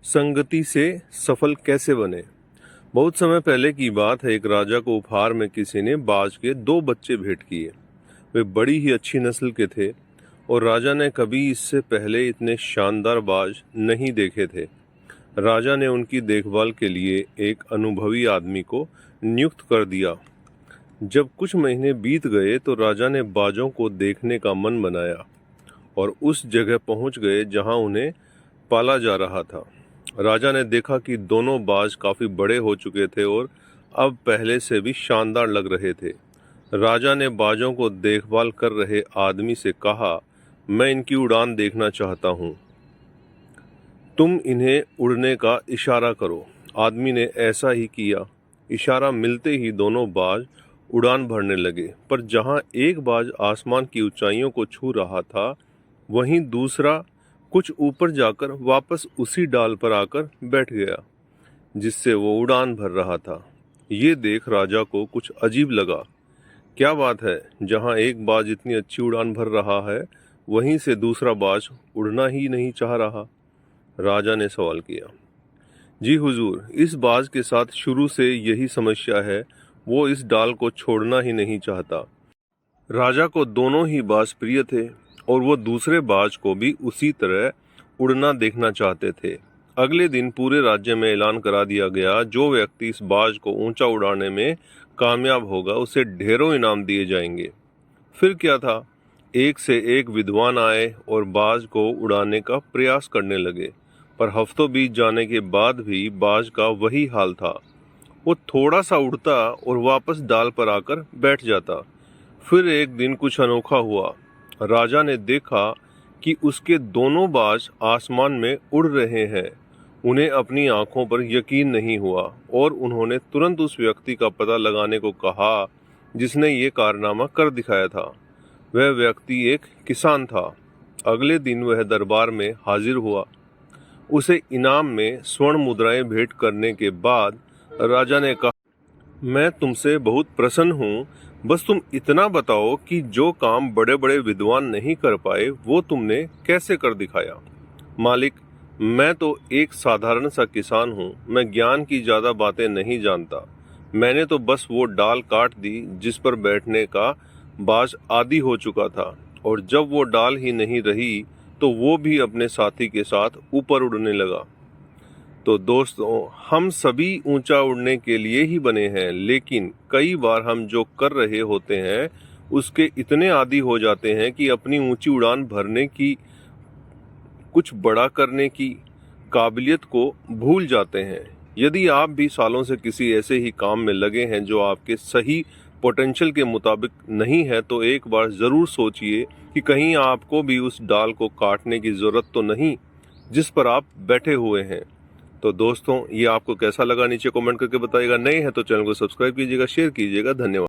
संगति से सफल कैसे बने। बहुत समय पहले की बात है। एक राजा को उपहार में किसी ने बाज के 2 बच्चे भेंट किए। वे बड़ी ही अच्छी नस्ल के थे और राजा ने कभी इससे पहले इतने शानदार बाज नहीं देखे थे। राजा ने उनकी देखभाल के लिए एक अनुभवी आदमी को नियुक्त कर दिया। जब कुछ महीने बीत गए तो राजा ने बाजों को देखने का मन बनाया और उस जगह पहुंच गए जहां उन्हें पाला जा रहा था। राजा ने देखा कि दोनों बाज काफी बड़े हो चुके थे और अब पहले से भी शानदार लग रहे थे। राजा ने बाजों को देखभाल कर रहे आदमी से कहा, मैं इनकी उड़ान देखना चाहता हूँ, तुम इन्हें उड़ने का इशारा करो। आदमी ने ऐसा ही किया। इशारा मिलते ही दोनों बाज उड़ान भरने लगे, पर जहां एक बाज आसमान की ऊंचाइयों को छू रहा था, वहीं दूसरा कुछ ऊपर जाकर वापस उसी डाल पर आकर बैठ गया जिससे वो उड़ान भर रहा था। ये देख राजा को कुछ अजीब लगा। क्या बात है, जहां एक बाज इतनी अच्छी उड़ान भर रहा है, वहीं से दूसरा बाज उड़ना ही नहीं चाह रहा। राजा ने सवाल किया, जी हुजूर, इस बाज के साथ शुरू से यही समस्या है, वो इस डाल को छोड़ना ही नहीं चाहता। राजा को दोनों ही बाज प्रिय थे और वो दूसरे बाज को भी उसी तरह उड़ना देखना चाहते थे। अगले दिन पूरे राज्य में ऐलान करा दिया गया, जो व्यक्ति इस बाज को ऊंचा उड़ाने में कामयाब होगा उसे ढेरों इनाम दिए जाएंगे। फिर क्या था, एक से एक विद्वान आए और बाज को उड़ाने का प्रयास करने लगे, पर हफ्तों बीत जाने के बाद भी बाज का वही हाल था। वो थोड़ा सा उड़ता और वापस डाल पर आकर बैठ जाता। फिर एक दिन कुछ अनोखा हुआ। राजा ने देखा कि उसके दोनों बाज आसमान में उड़ रहे हैं। उन्हें अपनी आंखों पर यकीन नहीं हुआ और उन्होंने तुरंत उस व्यक्ति का पता लगाने को कहा जिसने ये कारनामा कर दिखाया था। वह व्यक्ति एक किसान था। अगले दिन वह दरबार में हाजिर हुआ। उसे इनाम में स्वर्ण मुद्राएं भेंट करने के बाद राजा ने कहा, मैं तुमसे बहुत प्रसन्न हूँ, बस तुम इतना बताओ कि जो काम बड़े बड़े विद्वान नहीं कर पाए वो तुमने कैसे कर दिखाया। मालिक, मैं तो एक साधारण सा किसान हूँ, मैं ज्ञान की ज़्यादा बातें नहीं जानता। मैंने तो बस वो डाल काट दी जिस पर बैठने का बाज आदी हो चुका था, और जब वो डाल ही नहीं रही तो वो भी अपने साथी के साथ ऊपर उड़ने लगा। तो दोस्तों, हम सभी ऊंचा उड़ने के लिए ही बने हैं, लेकिन कई बार हम जो कर रहे होते हैं उसके इतने आदी हो जाते हैं कि अपनी ऊंची उड़ान भरने की, कुछ बड़ा करने की काबिलियत को भूल जाते हैं। यदि आप भी सालों से किसी ऐसे ही काम में लगे हैं जो आपके सही पोटेंशियल के मुताबिक नहीं है, तो एक बार ज़रूर सोचिए कि कहीं आपको भी उस डाल को काटने की ज़रूरत तो नहीं जिस पर आप बैठे हुए हैं। तो दोस्तों, ये आपको कैसा लगा नीचे कमेंट करके बताइएगा। नए हैं तो चैनल को सब्सक्राइब कीजिएगा, शेयर कीजिएगा। धन्यवाद।